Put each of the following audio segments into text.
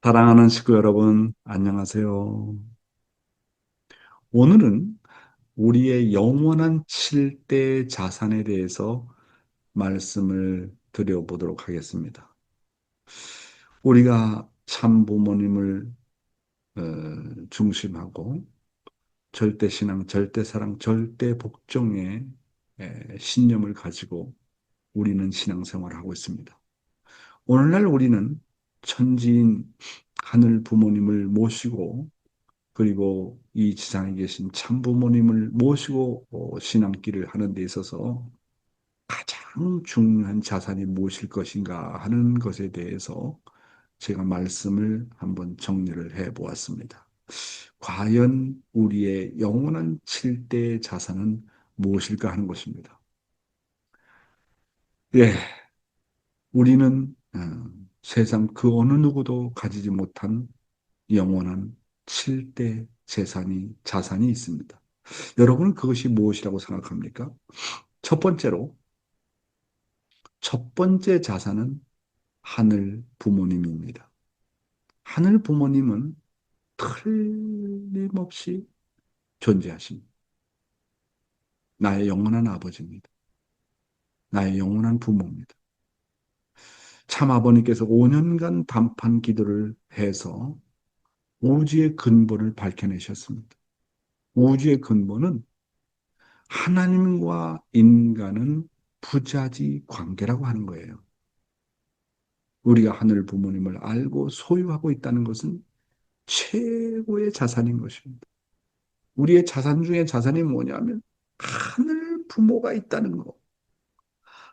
사랑하는 식구 여러분, 안녕하세요. 오늘은 우리의 영원한 7대 자산에 대해서 말씀을 드려보도록 하겠습니다. 우리가 참 부모님을 중심하고 절대신앙, 절대사랑, 절대복종의 신념을 가지고 우리는 신앙생활을 하고 있습니다. 오늘날 우리는 천지인 하늘 부모님을 모시고 그리고 이 지상에 계신 참부모님을 모시고 신앙길을 하는 데 있어서 가장 중요한 자산이 무엇일 것인가 하는 것에 대해서 제가 말씀을 한번 정리를 해 보았습니다. 과연 우리의 영원한 7대 자산은 무엇일까 하는 것입니다. 예, 우리는 세상 그 어느 누구도 가지지 못한 영원한 7대 자산이 있습니다. 여러분은 그것이 무엇이라고 생각합니까? 첫 번째로, 첫 번째 자산은 하늘 부모님입니다. 하늘 부모님은 틀림없이 존재하십니다. 나의 영원한 아버지입니다. 나의 영원한 부모입니다. 참 아버님께서 5년간 단판 기도를 해서 우주의 근본을 밝혀내셨습니다. 우주의 근본은 하나님과 인간은 부자지 관계라고 하는 거예요. 우리가 하늘 부모님을 알고 소유하고 있다는 것은 최고의 자산인 것입니다. 우리의 자산 중에 자산이 뭐냐면 하늘 부모가 있다는 거.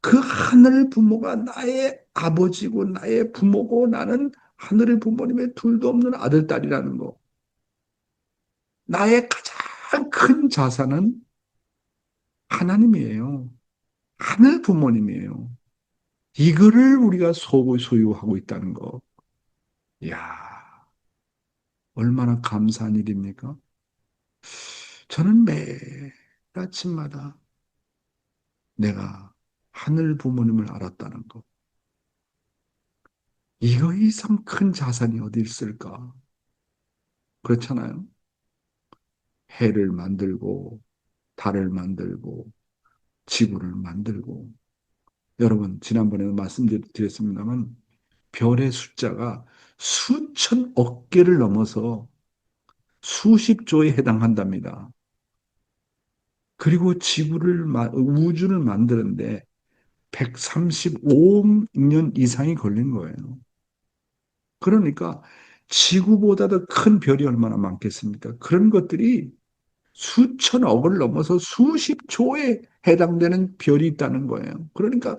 그 하늘 부모가 나의 아버지고 나의 부모고 나는 하늘의 부모님의 둘도 없는 아들, 딸이라는 거. 나의 가장 큰 자산은 하나님이에요. 하늘 부모님이에요. 이거를 우리가 소유하고 있다는 거. 이야, 얼마나 감사한 일입니까? 저는 매일 아침마다 내가 하늘 부모님을 알았다는 것. 이거 이상 큰 자산이 어디 있을까? 그렇잖아요. 해를 만들고, 달을 만들고, 지구를 만들고. 여러분, 지난번에도 말씀드렸습니다만, 별의 숫자가 수천억 개를 넘어서 수십 조에 해당한답니다. 그리고 우주를 만드는데 135억 년 이상이 걸린 거예요. 그러니까 지구보다도 큰 별이 얼마나 많겠습니까? 그런 것들이 수천억을 넘어서 수십 조에 해당되는 별이 있다는 거예요. 그러니까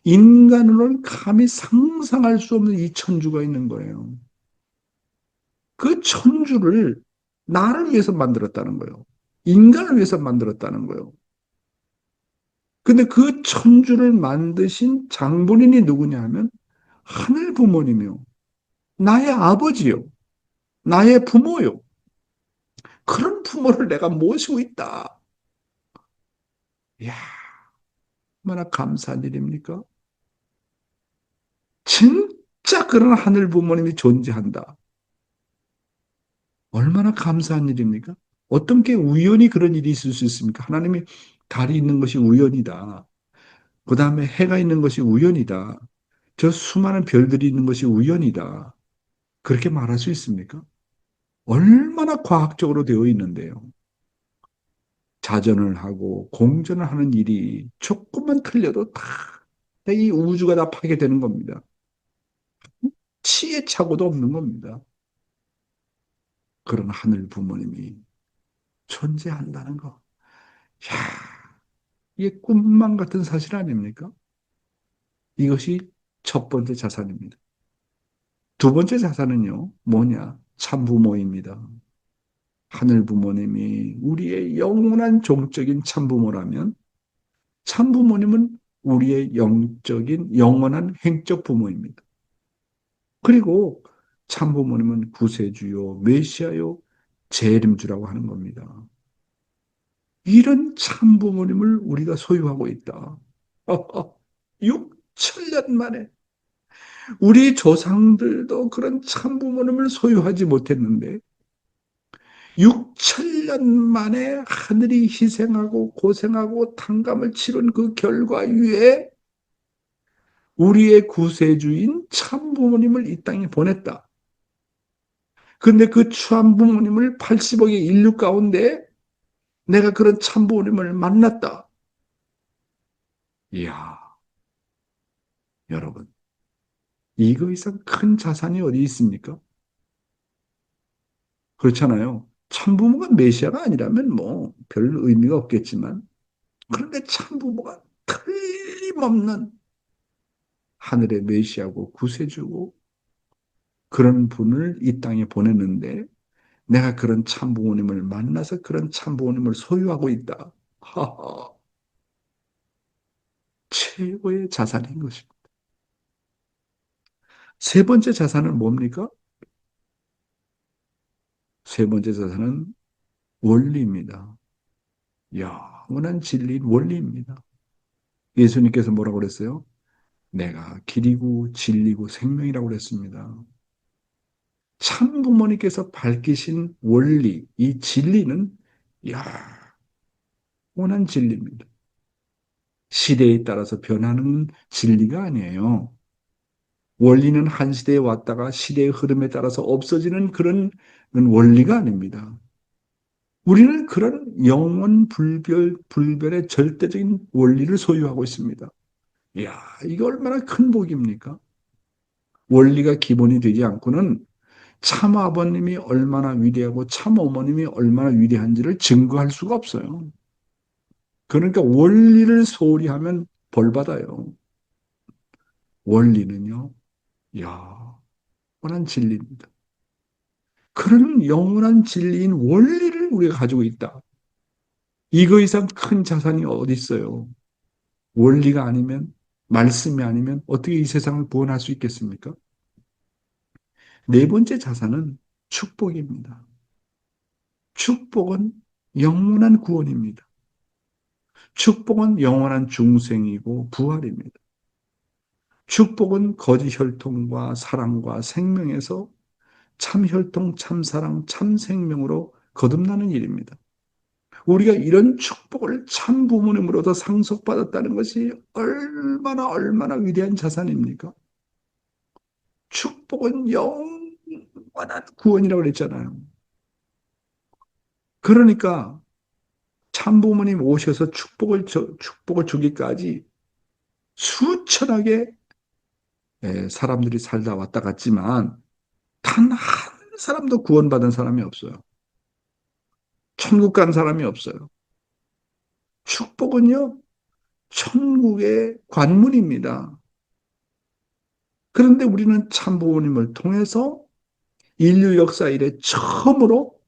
인간으로는 감히 상상할 수 없는 이 천주가 있는 거예요. 그 천주를 나를 위해서 만들었다는 거예요. 인간을 위해서 만들었다는 거예요. 근데 그 천주를 만드신 장본인이 누구냐 하면 하늘 부모님이요. 나의 아버지요. 나의 부모요. 그런 부모를 내가 모시고 있다. 이야, 얼마나 감사한 일입니까? 진짜 그런 하늘 부모님이 존재한다. 얼마나 감사한 일입니까? 어떤 게 우연히 그런 일이 있을 수 있습니까? 하나님이 달이 있는 것이 우연이다. 그 다음에 해가 있는 것이 우연이다. 저 수많은 별들이 있는 것이 우연이다. 그렇게 말할 수 있습니까? 얼마나 과학적으로 되어 있는데요. 자전을 하고 공전을 하는 일이 조금만 틀려도 다 이 우주가 다 파괴되는 겁니다. 치의 착오도 없는 겁니다. 그런 하늘 부모님이 존재한다는 거. 야, 이게 꿈만 같은 사실 아닙니까? 이것이 첫 번째 자산입니다. 두 번째 자산은요, 뭐냐? 참부모입니다. 하늘 부모님이 우리의 영원한 종적인 참부모라면 참부모님은 우리의 영적인 영원한 행적 부모입니다. 그리고 참부모님은 구세주요, 메시아요, 재림주라고 하는 겁니다. 이런 참부모님을 우리가 소유하고 있다. 6천년 만에 우리 조상들도 그런 참 부모님을 소유하지 못했는데 6천년 만에 하늘이 희생하고 고생하고 탕감을 치른 그 결과 위에 우리의 구세주인 참 부모님을 이 땅에 보냈다. 근데 그 참 부모님을 80억의 인류 가운데 내가 그런 참 부모님을 만났다. 이야, 여러분, 이거 이상 큰 자산이 어디 있습니까? 그렇잖아요. 참부모가 메시아가 아니라면 뭐 별 의미가 없겠지만 그런데 참부모가 틀림없는 하늘의 메시아고 구세주고 그런 분을 이 땅에 보냈는데 내가 그런 참부모님을 만나서 그런 참부모님을 소유하고 있다. 하하, 최고의 자산인 것입니다. 세 번째 자산은 뭡니까? 세 번째 자산은 원리입니다. 영원한 진리인 원리입니다. 예수님께서 뭐라고 그랬어요? 내가 길이고 진리고 생명이라고 그랬습니다. 참 부모님께서 밝히신 원리, 이 진리는 영원한 진리입니다. 시대에 따라서 변하는 진리가 아니에요. 원리는 한 시대에 왔다가 시대의 흐름에 따라서 없어지는 그런 원리가 아닙니다. 우리는 그런 영원 불별의 절대적인 원리를 소유하고 있습니다. 이야, 이게 얼마나 큰 복입니까? 원리가 기본이 되지 않고는 참 아버님이 얼마나 위대하고 참 어머님이 얼마나 위대한지를 증거할 수가 없어요. 그러니까 원리를 소홀히 하면 벌 받아요. 원리는요, 영원한 진리입니다. 그런 영원한 진리인 원리를 우리가 가지고 있다. 이거 이상 큰 자산이 어디 있어요? 원리가 아니면, 말씀이 아니면 어떻게 이 세상을 구원할 수 있겠습니까? 네 번째 자산은 축복입니다. 축복은 영원한 구원입니다. 축복은 영원한 중생이고 부활입니다. 축복은 거짓 혈통과 사랑과 생명에서 참 혈통, 참 사랑, 참 생명으로 거듭나는 일입니다. 우리가 이런 축복을 참 부모님으로도 상속받았다는 것이 얼마나 위대한 자산입니까? 축복은 영원한 구원이라고 그랬잖아요. 그러니까 참 부모님 오셔서 축복을 주기까지 수천하게 사람들이 살다 왔다 갔지만 단 한 사람도 구원받은 사람이 없어요. 천국 간 사람이 없어요. 축복은요, 천국의 관문입니다. 그런데 우리는 참부모님을 통해서 인류 역사 이래 처음으로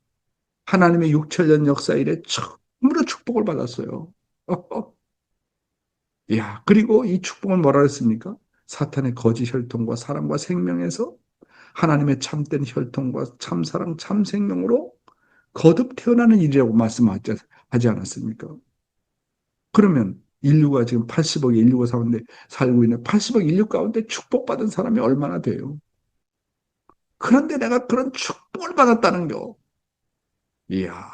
하나님의 6천년 역사 이래 처음으로 축복을 받았어요. 야, 그리고 이 축복은 뭐라 그랬습니까? 사탄의 거짓 혈통과 사랑과 생명에서 하나님의 참된 혈통과 참사랑, 참생명으로 거듭 태어나는 일이라고 말씀하지 않았습니까? 그러면 인류가 지금 80억의 인류가 살고 있는 80억 인류 가운데 축복받은 사람이 얼마나 돼요? 그런데 내가 그런 축복을 받았다는 거. 이야,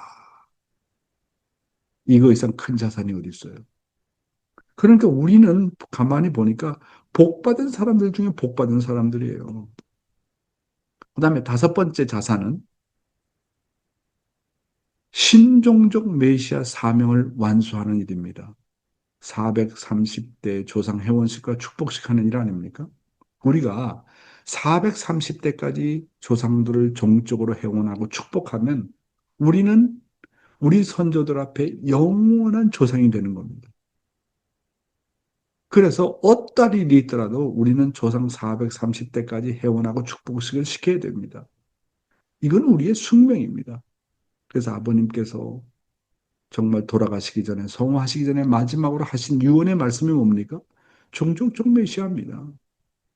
이거 이상 큰 자산이 어디 있어요? 그러니까 우리는 가만히 보니까 복받은 사람들 중에 복받은 사람들이에요. 그 다음에 다섯 번째 자산은 신종적 메시아 사명을 완수하는 일입니다. 430대 조상 회원식과 축복식 하는 일 아닙니까? 우리가 430대까지 조상들을 종적으로 회원하고 축복하면 우리는 우리 선조들 앞에 영원한 조상이 되는 겁니다. 그래서 어떤 일이 있더라도 우리는 조상 430대까지 회원하고 축복식을 시켜야 됩니다. 이건 우리의 숙명입니다. 그래서 아버님께서 정말 돌아가시기 전에, 성화하시기 전에 마지막으로 하신 유언의 말씀이 뭡니까? 종족적 메시아입니다.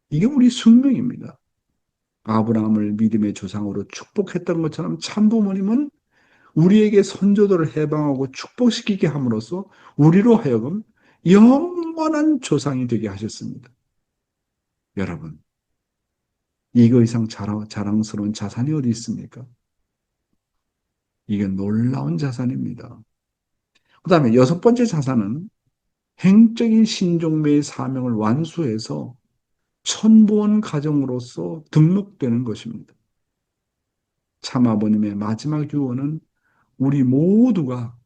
이게 우리 숙명입니다. 아브라함을 믿음의 조상으로 축복했던 것처럼 참부모님은 우리에게 선조들을 해방하고 축복시키게 함으로써 우리로 하여금 영원한 조상이 되게 하셨습니다. 여러분, 이거 이상 자랑스러운 자산이 어디 있습니까? 이게 놀라운 자산입니다. 그 다음에 여섯 번째 자산은 행적인 신종매의 사명을 완수해서 천부원 가정으로서 등록되는 것입니다. 참아버님의 마지막 유언은 우리 모두가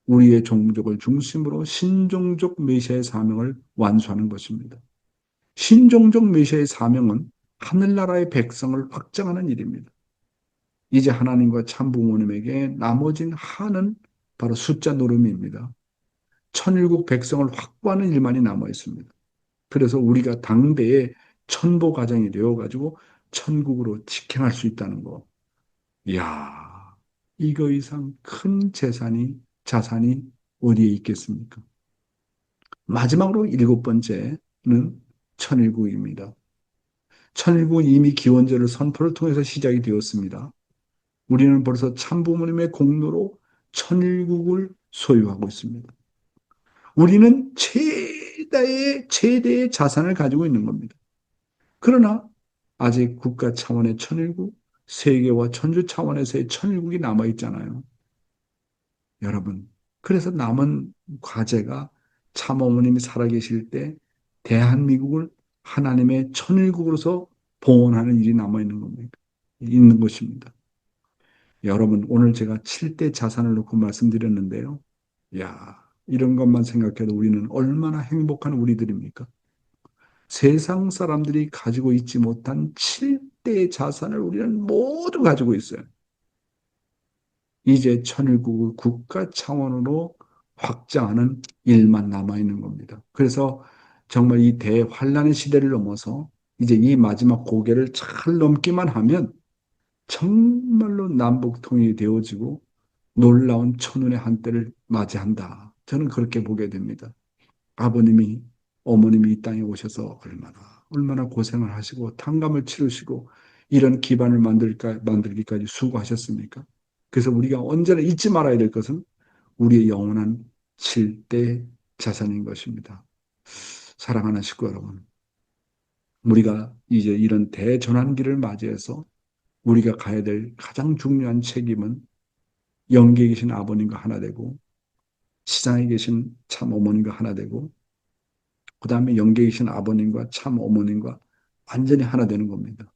우리의 종족을 중심으로 신종족 메시아의 사명을 완수하는 것입니다. 신종족 메시아의 사명은 하늘나라의 백성을 확장하는 일입니다. 이제 하나님과 참부모님에게 나머진 한은 바로 숫자 노름입니다. 천일국 백성을 확보하는 일만이 남아 있습니다. 그래서 우리가 당대의 천보 가정이 되어가지고 천국으로 직행할 수 있다는 거. 이야, 이거 이상 큰 자산이 어디에 있겠습니까? 마지막으로 일곱 번째는 천일국입니다. 천일국은 이미 기원절을 선포를 통해서 시작이 되었습니다. 우리는 벌써 참부모님의 공로로 천일국을 소유하고 있습니다. 우리는 최대의 자산을 가지고 있는 겁니다. 그러나 아직 국가 차원의 천일국, 세계와 천주 차원에서의 천일국이 남아 있잖아요. 여러분, 그래서 남은 과제가 참어머님이 살아계실 때 대한민국을 하나님의 천일국으로서 봉헌하는 일이 남아 있는 겁니다. 있는 것입니다. 여러분, 오늘 제가 7대 자산을 놓고 말씀드렸는데요. 야, 이런 것만 생각해도 우리는 얼마나 행복한 우리들입니까? 세상 사람들이 가지고 있지 못한 7대의 자산을 우리는 모두 가지고 있어요. 이제 천일국을 국가 차원으로 확장하는 일만 남아있는 겁니다. 그래서 정말 이 대환란의 시대를 넘어서 이제 이 마지막 고개를 잘 넘기만 하면 정말로 남북 통일이 되어지고 놀라운 천운의 한때를 맞이한다. 저는 그렇게 보게 됩니다. 아버님이, 어머님이 이 땅에 오셔서 얼마나 고생을 하시고 탕감을 치르시고 이런 기반을 만들기까지 수고하셨습니까? 그래서 우리가 언제나 잊지 말아야 될 것은 우리의 영원한 7대 자산인 것입니다. 사랑하는 식구 여러분, 우리가 이제 이런 대전환기를 맞이해서 우리가 가야 될 가장 중요한 책임은 영계에 계신 아버님과 하나 되고 시장에 계신 참 어머님과 하나 되고 그 다음에 영계에 계신 아버님과 참 어머님과 완전히 하나 되는 겁니다.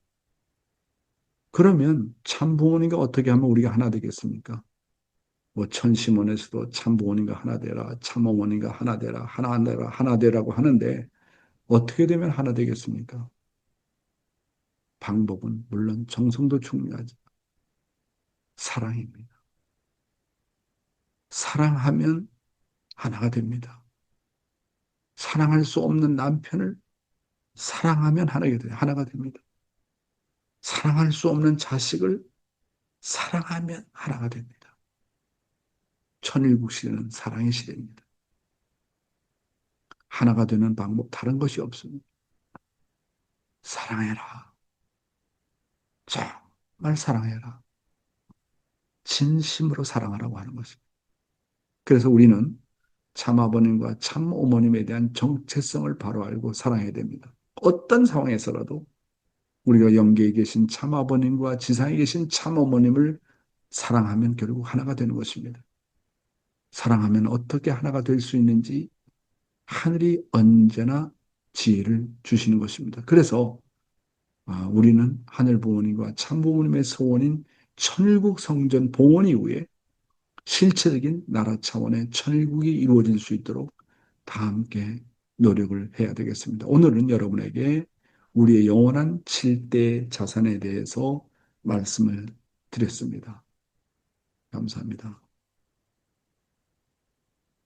그러면 참 부모님과 어떻게 하면 우리가 하나 되겠습니까? 뭐 천시문에서도 참 부모님과 하나 되라, 참 어머님과 하나 되라, 하나 되라, 하나 되라고 하는데 어떻게 되면 하나 되겠습니까? 방법은 물론 정성도 중요하죠. 사랑입니다. 사랑하면 하나가 됩니다. 사랑할 수 없는 남편을 사랑하면 하나가 됩니다. 사랑할 수 없는 자식을 사랑하면 하나가 됩니다. 천일국 시대는 사랑의 시대입니다. 하나가 되는 방법 다른 것이 없습니다. 사랑해라. 정말 사랑해라. 진심으로 사랑하라고 하는 것입니다. 그래서 우리는 참아버님과 참어머님에 대한 정체성을 바로 알고 사랑해야 됩니다. 어떤 상황에서라도 우리가 영계에 계신 참아버님과 지상에 계신 참어머님을 사랑하면 결국 하나가 되는 것입니다. 사랑하면 어떻게 하나가 될 수 있는지 하늘이 언제나 지혜를 주시는 것입니다. 그래서 우리는 하늘 부모님과 참 부모님의 소원인 천일국 성전 봉헌 이후에 실체적인 나라 차원의 천일국이 이루어질 수 있도록 다 함께 노력을 해야 되겠습니다. 오늘은 여러분에게 우리의 영원한 7대 자산에 대해서 말씀을 드렸습니다. 감사합니다.